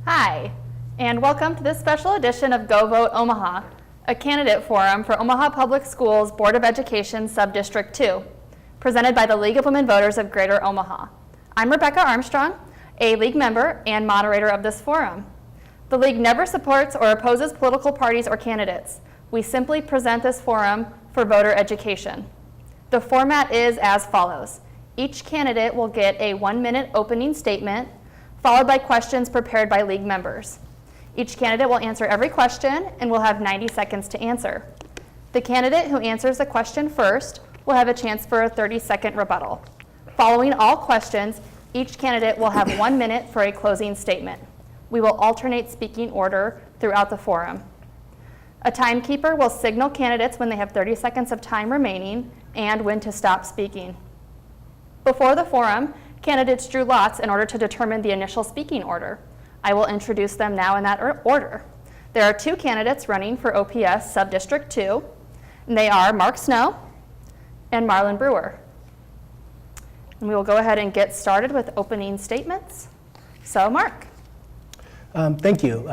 Hi, and welcome to this special edition of Go Vote Omaha, a candidate forum for Omaha Public Schools Board of Education Subdistrict 2, presented by the League of Women Voters of Greater Omaha. I'm Rebecca Armstrong, a League member and moderator of this forum. The League never supports or opposes political parties or candidates. We simply present this forum for voter education. The format is as follows. Each candidate will get a 1-minute opening statement, followed by questions prepared by League members. Each candidate will answer every question and will have 90 seconds to answer. The candidate who answers the question first will have a chance for a 30-second rebuttal. Following all questions, each candidate will have 1 minute for a closing statement. We will alternate speaking order throughout the forum. A timekeeper will signal candidates when they have 30 seconds of time remaining and when to stop speaking. Before the forum, candidates drew lots in order to determine the initial speaking order. I will introduce them now in that order. There are 2 candidates running for OPS Subdistrict 2, and they are Mark Snow and Marlon Brewer. And we will go ahead and get started with opening statements. So, Mark. Thank you.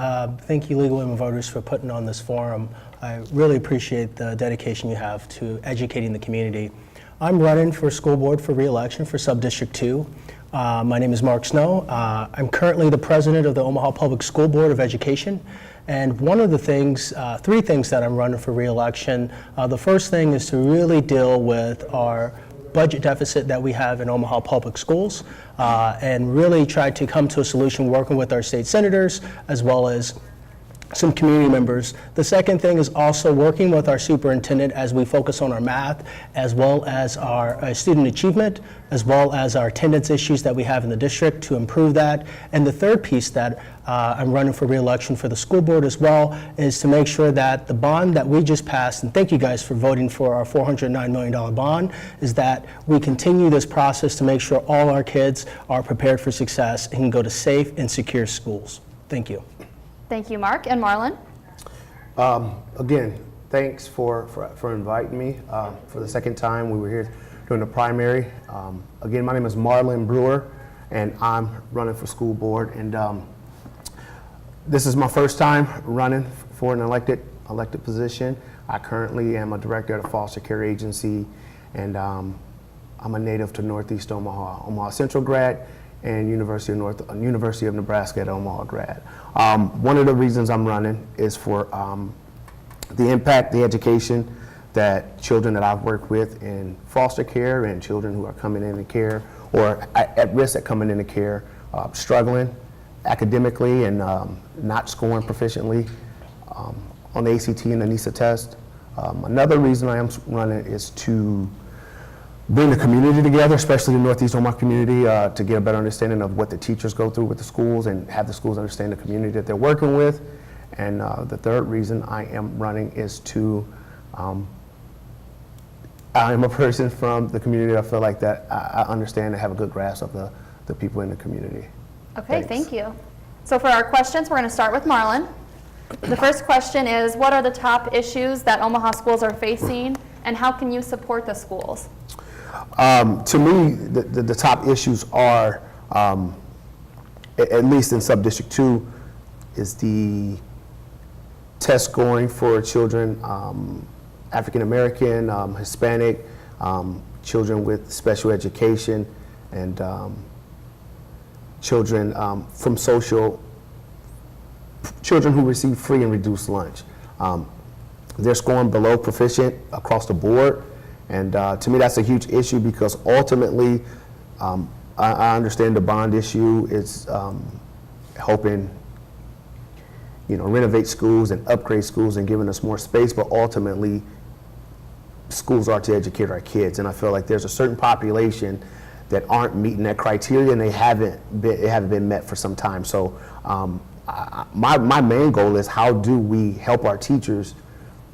Thank you, League of Women Voters, for putting on this forum. I really appreciate the dedication you have to educating the community. I'm running for school board for re-election for Subdistrict 2. My name is Mark Snow. I'm currently the president of the Omaha Public School Board of Education. And one of the things, 3 things that I'm running for re-election, the first thing is to really deal with our budget deficit that we have in Omaha Public Schools and really try to come to a solution working with our state senators as well as some community members. The second thing is also working with our superintendent as we focus on our math, as well as our student achievement, as well as our attendance issues that we have in the district to improve that. And the third piece that I'm running for re-election for the school board as well is to make sure that the bond that we just passed, and thank you guys for voting for our $409 million bond, is that we continue this process to make sure all our kids are prepared for success and can go to safe and secure schools. Thank you. Thank you, Mark. And Marlon? Again, thanks for inviting me for the second time. We were here during the primary. Again, my name is Marlon Brewer, and I'm running for school board. And this is my first time running for an elected position. I currently am a director at a foster care agency, and I'm a native to Northeast Omaha, Omaha Central grad, and University of Nebraska at Omaha grad. One of the reasons I'm running is for the impact, the education that children that I've worked with in foster care and children who are coming into care or at risk at coming into care, struggling academically and not scoring proficiently on the ACT and the NISA test. Another reason I am running is to bring the community together, especially the Northeast Omaha community, to get a better understanding of what the teachers go through with the schools and have the schools understand the community that they're working with. And the third reason I am running is to, I am a person from the community. I feel like that I understand and have a good grasp of the people in the community. Okay, Thanks. thank you. So for our questions, we're going to start with Marlon. The first question is, what are the top issues that Omaha schools are facing, and how can you support the schools? To me, the top issues are, at least in Subdistrict 2, is the test scoring for children, African American, Hispanic, children with special education, and children children who receive free and reduced lunch. They're scoring below proficient across the board. And to me, that's a huge issue because ultimately, I understand the bond issue is helping, renovate schools and upgrade schools and giving us more space. But ultimately, schools are to educate our kids. And I feel like there's a certain population that aren't meeting that criteria, and it haven't been met for some time. So my main goal is, how do we help our teachers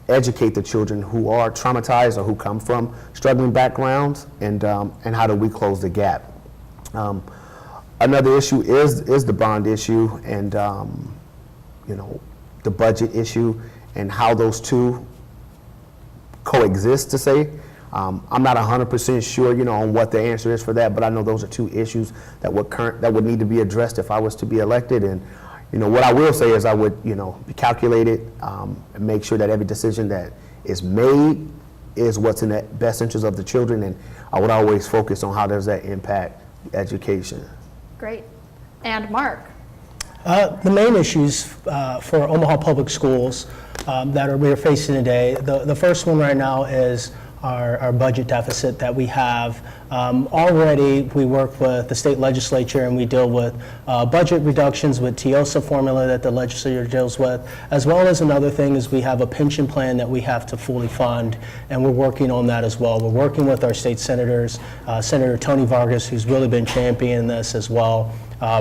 educate the children who are traumatized or who come from struggling backgrounds, and how do we close the gap? Another issue is the bond issue, and the budget issue, and how those two coexist, to say. I'm not 100% sure, on what the answer is for that, but I know those are two issues that would need to be addressed if I was to be elected. And what I will say is, I would be calculated, and make sure that every decision that is made is what's in the best interest of the children, and I would always focus on how does that impact education. Great. And Mark? The main issues for Omaha Public Schools that we're facing today, the first one right now is our budget deficit that we have. Already we work with the state legislature, and we deal with budget reductions with TIOSA formula that the legislature deals with, as well as another thing is we have a pension plan that we have to fully fund, and we're working on that as well. We're working with our state senators, Senator Tony Vargas, who's really been championing this as well.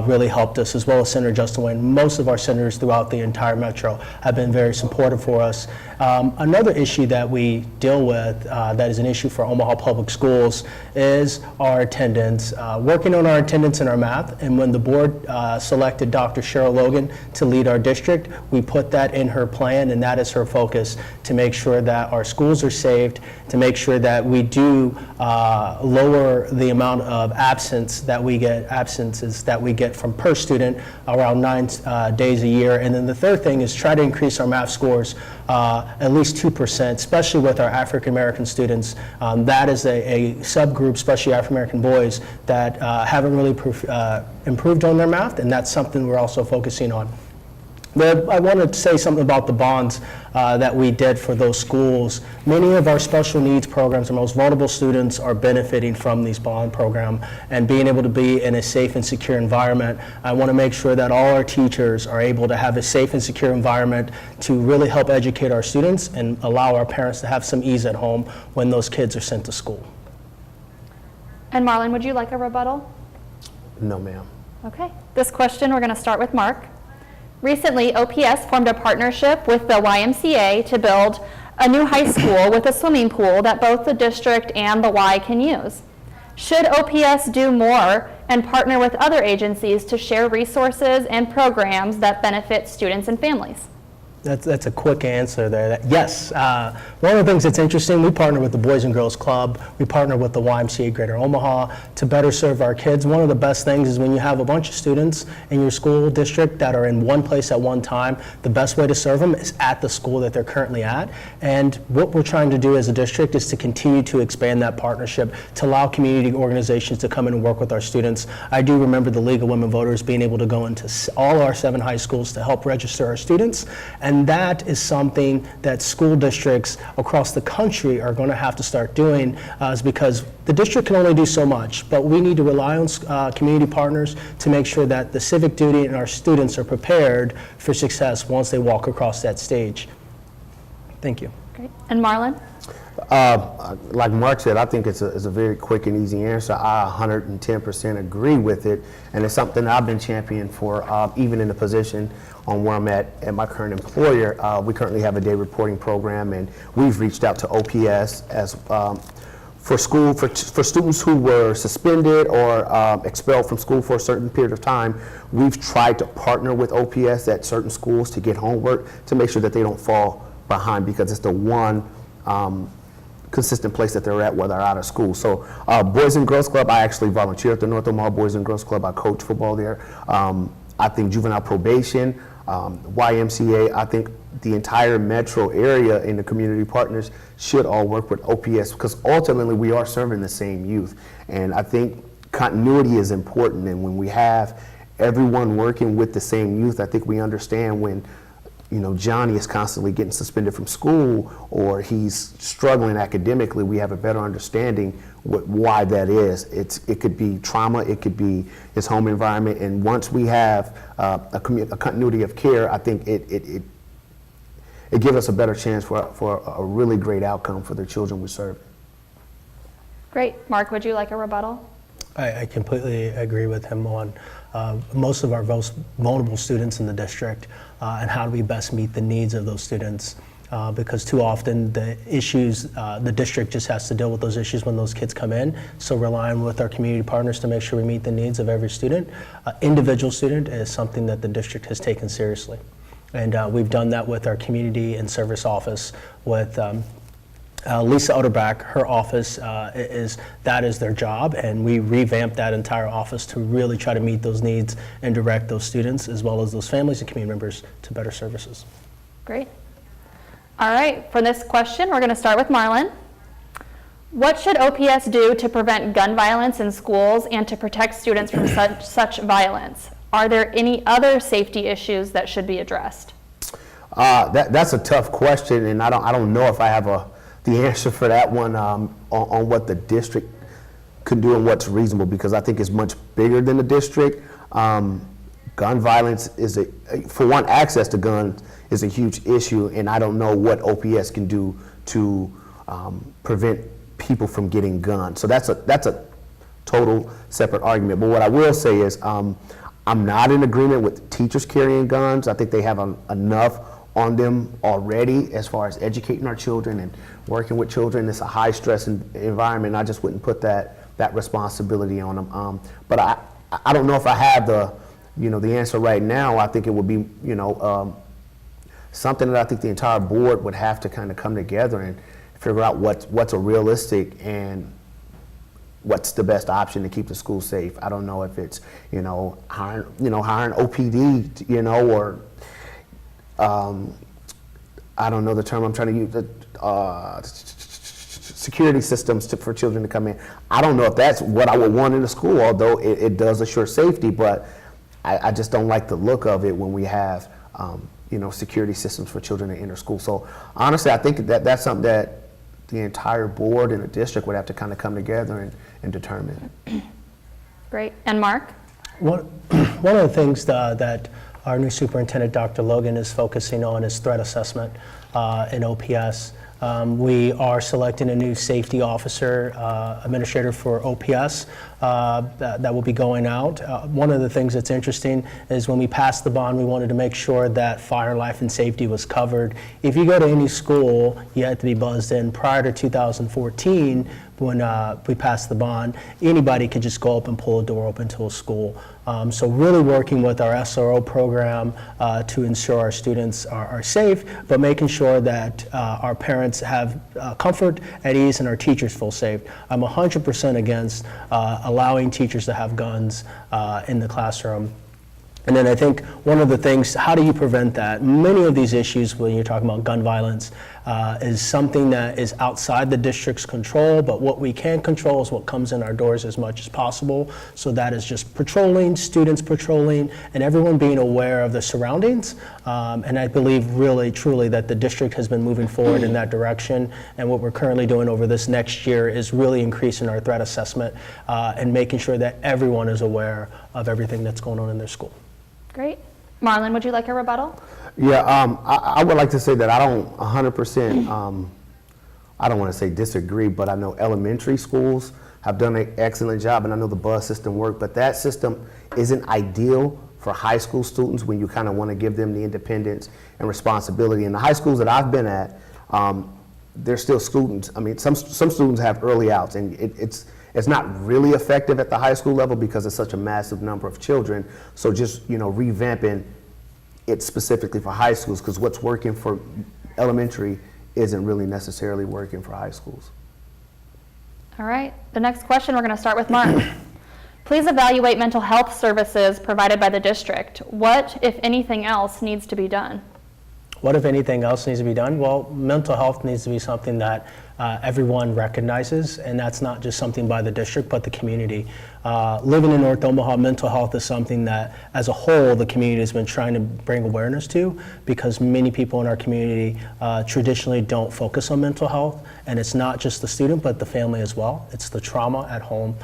Really helped us, as well as Senator Justin Wayne. Most of our senators throughout the entire metro have been very supportive for us. Another issue that we deal with that is an issue for Omaha Public Schools is our attendance. Working on our attendance and our math, and when the board selected Dr. Cheryl Logan to lead our district, we put that in her plan, and that is her focus, to make sure that our schools are saved, to make sure that we do lower the amount of absences that we get from per student, around 9 days a year. And then the third thing is try to increase our math scores at least 2%, especially with our African American students. That is a subgroup, especially African American boys, that haven't really improved on their math, and that's something we're also focusing on. But I wanted to say something about the bonds that we did for those schools. Many of our special needs programs, our most vulnerable students, are benefiting from these bond program, and being able to be in a safe and secure environment. I want to make sure that all our teachers are able to have a safe and secure environment to really help educate our students and allow our parents to have some ease at home when those kids are sent to school. And Marlon, would you like a rebuttal? No, ma'am. Okay. This question, we're going to start with Mark. Recently, OPS formed a partnership with the YMCA to build a new high school with a swimming pool that both the district and the Y can use. Should OPS do more and partner with other agencies to share resources and programs that benefit students and families? That's a quick answer there. Yes. One of the things that's interesting, we partner with the Boys and Girls Club. We partner with the YMCA Greater Omaha to better serve our kids. One of the best things is when you have a bunch of students in your school district that are in one place at one time, the best way to serve them is at the school that they're currently at. And what we're trying to do as a district is to continue to expand that partnership to allow community organizations to come in and work with our students. I do remember the League of Women Voters being able to go into all our 7 high schools to help register our students. And that is something that school districts across the country are going to have to start doing, is because the district can only do so much, but we need to rely on community partners to make sure that the civic duty and our students are prepared for success once they walk across that stage. Thank you. Great. And Marlon? Like Mark said, I think it's a very quick and easy answer. I 110% agree with it, and it's something I've been championing for, even in the position on where I'm at my current employer. We currently have a day reporting program, and we've reached out to OPS as for students who were suspended or expelled from school for a certain period of time. We've tried to partner with OPS at certain schools to get homework to make sure that they don't fall behind, because it's the one consistent place that they're at while they're out of school. So Boys and Girls Club, I actually volunteer at the North Omaha Boys and Girls Club. I coach football there. I think juvenile probation, YMCA, I think the entire metro area and the community partners should all work with OPS, because ultimately we are serving the same youth. And I think continuity is important, and when we have everyone working with the same youth, I think we understand when Johnny is constantly getting suspended from school or he's struggling academically, we have a better understanding why that is. It could be trauma, it could be his home environment, and once we have a continuity of care, I think it it gives us a better chance for a really great outcome for the children we serve. Great. Mark, would you like a rebuttal? I completely agree with him on most of our most vulnerable students in the district and how do we best meet the needs of those students. Because too often the issues, the district just has to deal with those issues when those kids come in. So relying with our community partners to make sure we meet the needs of every student. Individual student is something that the district has taken seriously. And we've done that with our community and service office with Lisa Utterback. Her office that is their job, and we revamped that entire office to really try to meet those needs and direct those students as well as those families and community members to better services. Great. All right, for this question, we're going to start with Marlon. What should OPS do to prevent gun violence in schools and to protect students from such violence? Are there any other safety issues that should be addressed? That's a tough question, and I don't know if I have the answer for that one on what the district could do and what's reasonable, because I think it's much bigger than the district. Gun violence for one, access to guns is a huge issue, and I don't know what OPS can do to prevent people from getting guns. So that's a total separate argument. But what I will say is I'm not in agreement with teachers carrying guns. I think they have enough on them already as far as educating our children and working with children. It's a high stress environment. I just wouldn't put that responsibility on them. But I don't know if I have the answer right now. I think it would be something that I think the entire board would have to kind of come together and figure out what's a realistic and what's the best option to keep the school safe. I don't know if it's hiring OPD, or I don't know the term I'm trying to use, security systems for children to come in. I don't know if that's what I would want in a school, although it does assure safety, but I just don't like the look of it when we have security systems for children to enter school. So honestly, I think that's something that the entire board and the district would have to kind of come together and determine. Great. And Mark? One of the things that our new superintendent, Dr. Logan, is focusing on is threat assessment in OPS. We are selecting a new safety officer, administrator for OPS that will be going out. One of the things that's interesting is when we passed the bond, we wanted to make sure that fire, life, and safety was covered. If you go to any school, you had to be buzzed in. Prior to 2014, when we passed the bond, anybody could just go up and pull a door open to a school. So really working with our SRO program to ensure our students are safe, but making sure that our parents have comfort, at ease, and our teachers feel safe. I'm 100% against allowing teachers to have guns in the classroom. And then I think one of the things, how do you prevent that? Many of these issues when you're talking about gun violence is something that is outside the district's control, but what we can control is what comes in our doors as much as possible. So that is just patrolling, students patrolling, and everyone being aware of the surroundings. And I believe really, truly that the district has been moving forward in that direction. And what we're currently doing over this next year is really increasing our threat assessment and making sure that everyone is aware of everything that's going on in their school. Great. Marlon, would you like a rebuttal? Yeah, I would like to say that I don't 100%, I don't want to say disagree, but I know elementary schools have done an excellent job, and I know the bus system worked, but that system isn't ideal for high school students when you kind of want to give them the independence and responsibility. In the high schools that I've been at, they're still students. I mean, some students have early outs, and it's not really effective at the high school level because it's such a massive number of children. So just revamping it specifically for high schools, because what's working for elementary isn't really necessarily working for high schools. All right. The next question, we're going to start with Mark. Please evaluate mental health services provided by the district. What, if anything else, needs to be done? What, if anything else, needs to be done? Well, mental health needs to be something that everyone recognizes, and that's not just something by the district, but the community. Living in North Omaha, mental health is something that, as a whole, the community has been trying to bring awareness to, because many people in our community traditionally don't focus on mental health, and it's not just the student, but the family as well. It's the trauma at home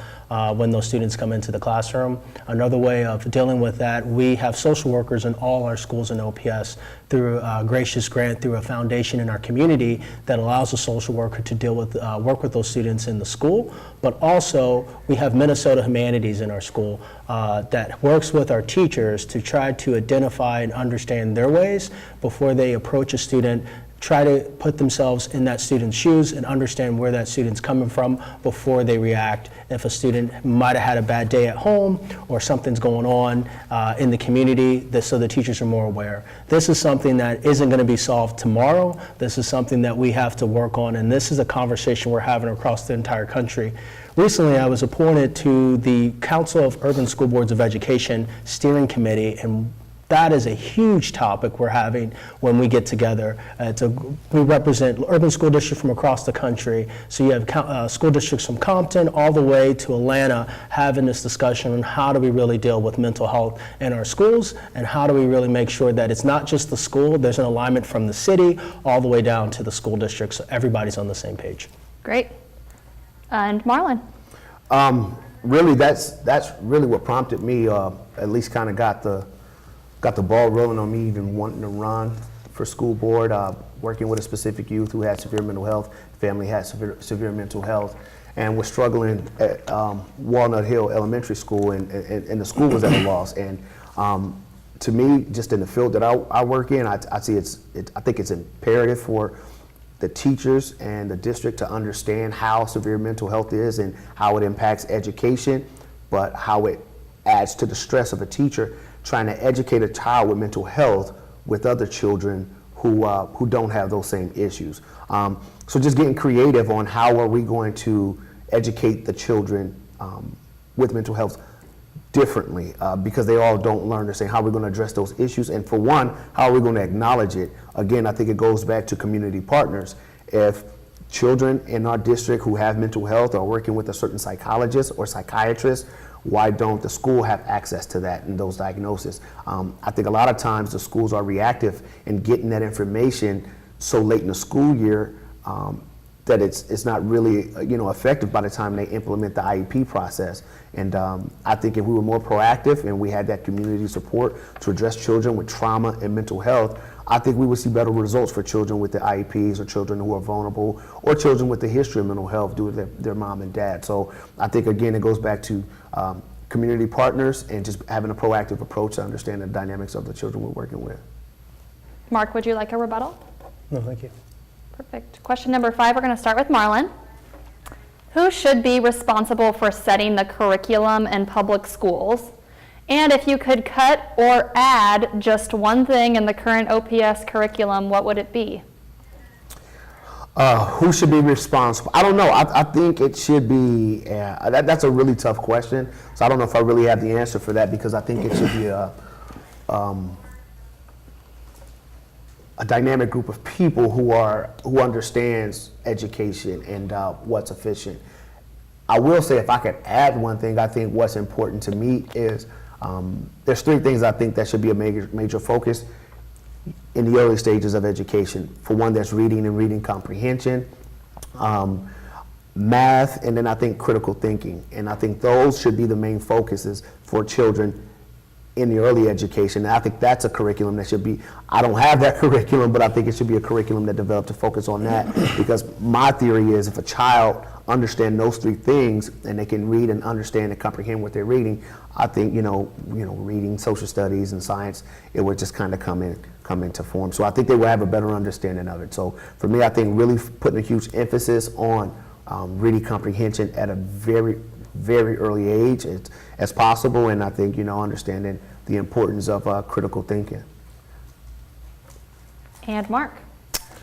when those students come into the classroom. Another way of dealing with that, we have social workers in all our schools in OPS through a gracious grant through a foundation in our community that allows a social worker to deal with, work with those students in the school. But also, we have Minnesota Humanities in our school that works with our teachers to try to identify and understand their ways before they approach a student, try to put themselves in that student's shoes and understand where that student's coming from before they react. If a student might have had a bad day at home or something's going on in the community, so the teachers are more aware. This is something that isn't going to be solved tomorrow. This is something that we have to work on, and this is a conversation we're having across the entire country. Recently, I was appointed to the Council of Urban School Boards of Education Steering Committee, and that is a huge topic we're having when we get together. We represent urban school districts from across the country. So you have school districts from Compton all the way to Atlanta having this discussion on how do we really deal with mental health in our schools, and how do we really make sure that it's not just the school, there's an alignment from the city all the way down to the school district, so everybody's on the same page. Great. And Marlon? Really, that's really what prompted me, at least kind of got the ball rolling on me even wanting to run for school board, working with a specific youth who had severe mental health, family had severe mental health, and was struggling at Walnut Hill Elementary School, and the school was at a loss. And to me, just in the field that I work in, I think it's imperative for the teachers and the district to understand how severe mental health is and how it impacts education, but how it adds to the stress of a teacher trying to educate a child with mental health with other children who don't have those same issues. So just getting creative on how are we going to educate the children with mental health differently, because they all don't learn the same. How are we going to address those issues? And for one, how are we going to acknowledge it? Again, I think it goes back to community partners. If children in our district who have mental health are working with a certain psychologist or psychiatrist, why don't the school have access to that and those diagnoses? I think a lot of times the schools are reactive in getting that information so late in the school year that it's not really effective by the time they implement the IEP process. And I think if we were more proactive and we had that community support to address children with trauma and mental health, I think we would see better results for children with the IEPs, or children who are vulnerable, or children with the history of mental health due to their mom and dad. So I think, again, it goes back to community partners and just having a proactive approach to understand the dynamics of the children we're working with. Mark, would you like a rebuttal? No, thank you. Perfect. Question number 5, we're going to start with Marlon. Who should be responsible for setting the curriculum in public schools? And if you could cut or add just one thing in the current OPS curriculum, what would it be? Who should be responsible? I don't know. I think it should be, that's a really tough question. So I don't know if I really have the answer for that, because I think it should be a dynamic group of people who understands education and what's efficient. I will say, if I could add one thing, I think what's important to me is there's 3 things I think that should be a major focus in the early stages of education. For one, that's reading and reading comprehension, math, and then I think critical thinking. And I think those should be the main focuses for children in the early education. And I think that's a curriculum that should be, I don't have that curriculum, but I think it should be a curriculum that developed to focus on that, because my theory is if a child understands those 3 things and they can read and understand and comprehend what they're reading, I think, reading, social studies, and science, it would just kind of come into form. So I think they will have a better understanding of it. So for me, I think really putting a huge emphasis on reading comprehension at a very, very early age as possible, and I think, understanding the importance of critical thinking. And Mark?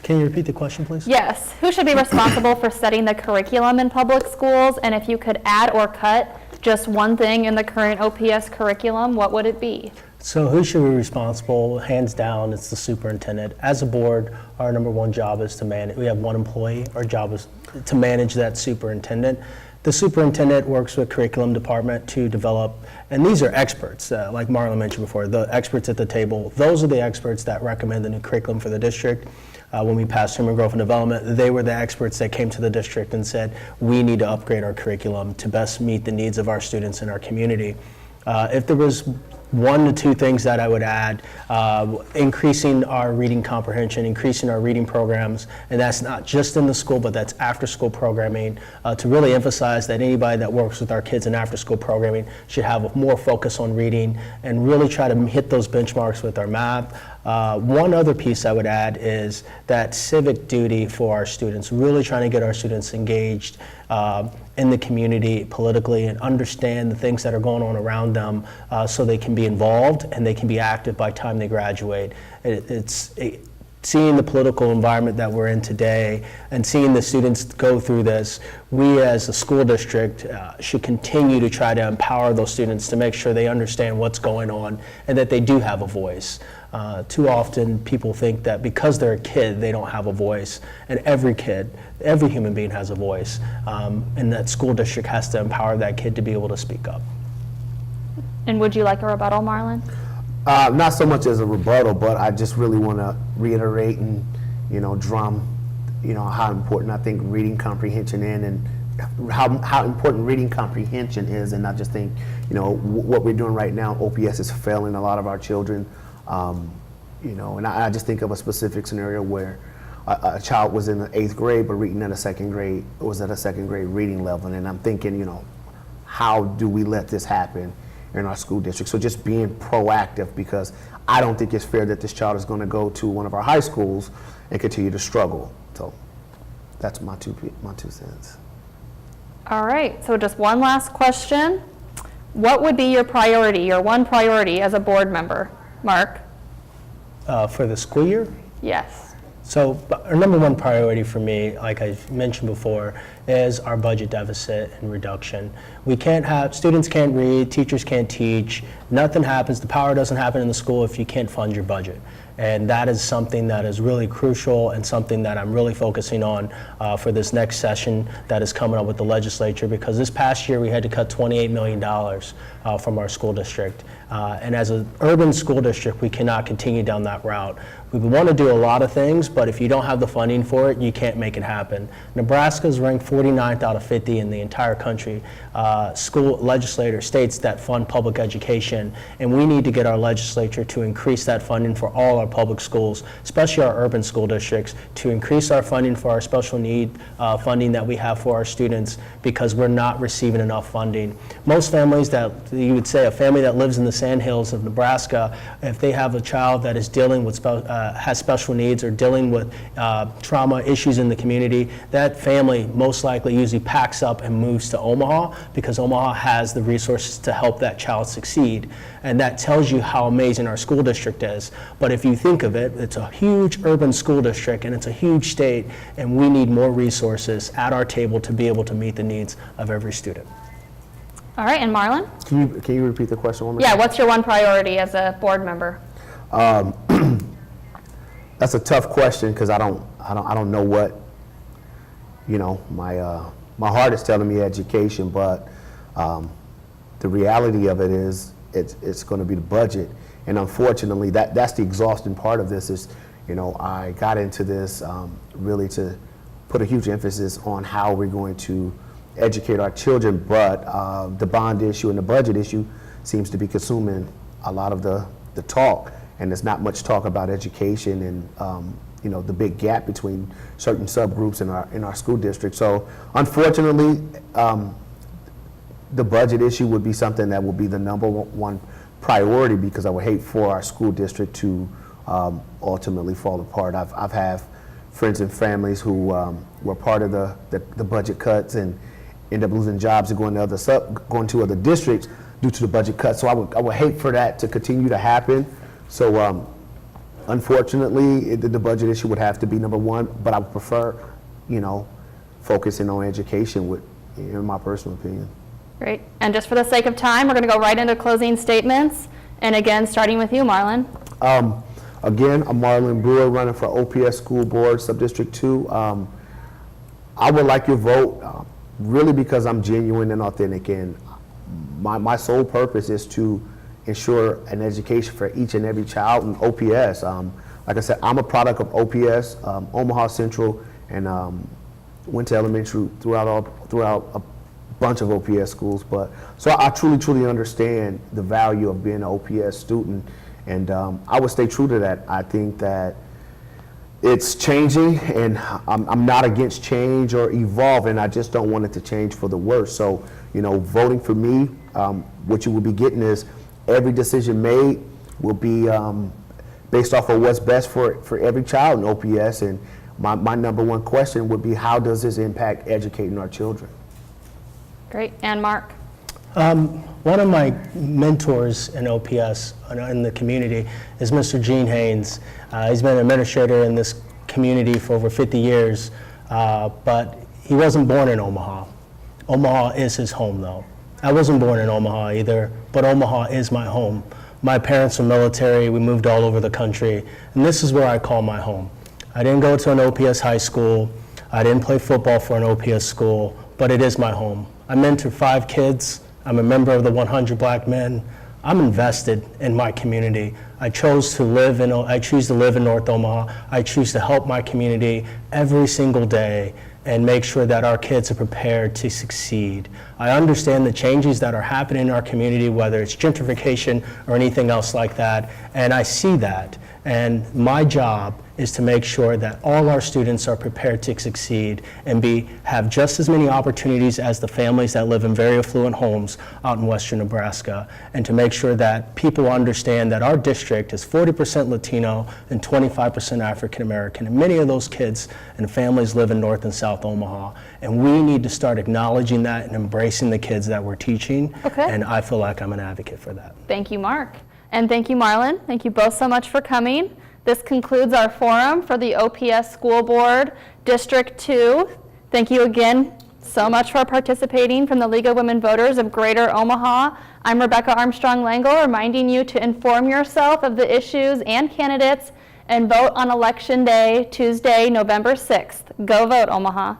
Can you repeat the question, please? Yes. Who should be responsible for setting the curriculum in public schools? And if you could add or cut just one thing in the current OPS curriculum, what would it be? So who should be responsible? Hands down, it's the superintendent. As a board, our number 1 job is to manage. We have 1 employee. Our job is to manage that superintendent. The superintendent works with curriculum department to develop, and these are experts, like Marlon mentioned before, the experts at the table. Those are the experts that recommend the new curriculum for the district. When we passed human growth and development, they were the experts that came to the district and said, we need to upgrade our curriculum to best meet the needs of our students in our community. If there was 1 to 2 things that I would add: increasing our reading comprehension, increasing our reading programs, and that's not just in the school, but that's after-school programming, to really emphasize that anybody that works with our kids in after-school programming should have more focus on reading and really try to hit those benchmarks with our math. One other piece I would add is that civic duty for our students, really trying to get our students engaged in the community politically and understand the things that are going on around them, so they can be involved and they can be active by the time they graduate. Seeing the political environment that we're in today and seeing the students go through this, we as a school district should continue to try to empower those students to make sure they understand what's going on and that they do have a voice. Too often people think that because they're a kid, they don't have a voice, and every kid, every human being has a voice, and that school district has to empower that kid to be able to speak up. And would you like a rebuttal, Marlon? Not so much as a rebuttal, but I just really want to reiterate and, drum, how important I think reading comprehension and how important reading comprehension is, and I just think, what we're doing right now, OPS is failing a lot of our children, and I just think of a specific scenario where a child was in the 8th grade, but reading at a second grade reading level, and I'm thinking, how do we let this happen in our school district? So just being proactive, because I don't think it's fair that this child is going to go to one of our high schools and continue to struggle. So that's my two cents. All right, so just one last question. What would be your priority, your one priority as a board member? Mark? For the school year? Yes. So our number one priority for me, like I mentioned before, is our budget deficit and reduction. We can't have, students can't read, teachers can't teach, nothing happens, the power doesn't happen in the school if you can't fund your budget. And that is something that is really crucial and something that I'm really focusing on for this next session that is coming up with the legislature, because this past year we had to cut $28 million from our school district. And as an urban school district, we cannot continue down that route. We want to do a lot of things, but if you don't have the funding for it, you can't make it happen. Nebraska is ranked 49th out of 50 in the entire country. School legislator states that fund public education, and we need to get our legislature to increase that funding for all our public schools, especially our urban school districts, to increase our funding for our special need funding that we have for our students, because we're not receiving enough funding. Most families that, you would say a family that lives in the sandhills of Nebraska, if they have a child that is dealing with has special needs or dealing with trauma issues in the community, that family most likely usually packs up and moves to Omaha, because Omaha has the resources to help that child succeed. And that tells you how amazing our school district is. But if you think of it, it's a huge urban school district and it's a huge state, and we need more resources at our table to be able to meet the needs of every student. All right, and Marlon? Can you repeat the question one more Yeah, time? what's your one priority as a board member? That's a tough question, because I don't know what, my heart is telling me education, but the reality of it is it's going to be the budget. And unfortunately, that's the exhausting part of this is, I got into this really to put a huge emphasis on how we're going to educate our children, but the bond issue and the budget issue seems to be consuming a lot of the talk, and there's not much talk about education and the big gap between certain subgroups in our school district. So unfortunately, the budget issue would be something that would be the number one priority, because I would hate for our school district to ultimately fall apart. I've had friends and families who were part of the budget cuts and end up losing jobs and going to other districts due to the budget cuts. So I would hate for that to continue to happen. So unfortunately, the budget issue would have to be number one, but I would prefer, focusing on education, in my personal opinion. Great. And just for the sake of time, we're going to go right into closing statements. And again, starting with you, Marlon. Again, I'm Marlon Brewer, running for OPS School Board, Subdistrict 2. I would like your vote, really because I'm genuine and authentic, and my sole purpose is to ensure an education for each and every child in OPS. Like I said, I'm a product of OPS, Omaha Central, and went to elementary throughout a bunch of OPS schools, but so I truly understand the value of being an OPS student, and I would stay true to that. I think that it's changing, and I'm not against change or evolving. I just don't want it to change for the worse. So, voting for me, what you will be getting is every decision made will be based off of what's best for every child in OPS. And my number one question would be, how does this impact educating our children? Great. And Mark? One of my mentors in OPS in the community is Mr. Gene Haynes. He's been an administrator in this community for over 50 years, but he wasn't born in Omaha. Omaha is his home, though. I wasn't born in Omaha either, but Omaha is my home. My parents were military. We moved all over the country, and this is where I call my home. I didn't go to an OPS high school. I didn't play football for an OPS school, but it is my home. I mentor 5 kids. I'm a member of the 100 Black Men. I'm invested in my community. I choose to live in North Omaha. I choose to help my community every single day and make sure that our kids are prepared to succeed. I understand the changes that are happening in our community, whether it's gentrification or anything else like that, and I see that. And my job is to make sure that all our students are prepared to succeed and have just as many opportunities as the families that live in very affluent homes out in western Nebraska, and to make sure that people understand that our district is 40% Latino and 25% African American, and many of those kids and families live in North and South Omaha, and we need to start acknowledging that and embracing the kids that we're teaching. Okay. And I feel like I'm an advocate for that. Thank you, Mark. And thank you, Marlon. Thank you both so much for coming. This concludes our forum for the OPS School Board District 2. Thank you again so much for participating from the League of Women Voters of Greater Omaha. I'm Rebecca Armstrong Langle, reminding you to inform yourself of the issues and candidates and vote on Election Day, Tuesday, November 6th. Go vote, Omaha.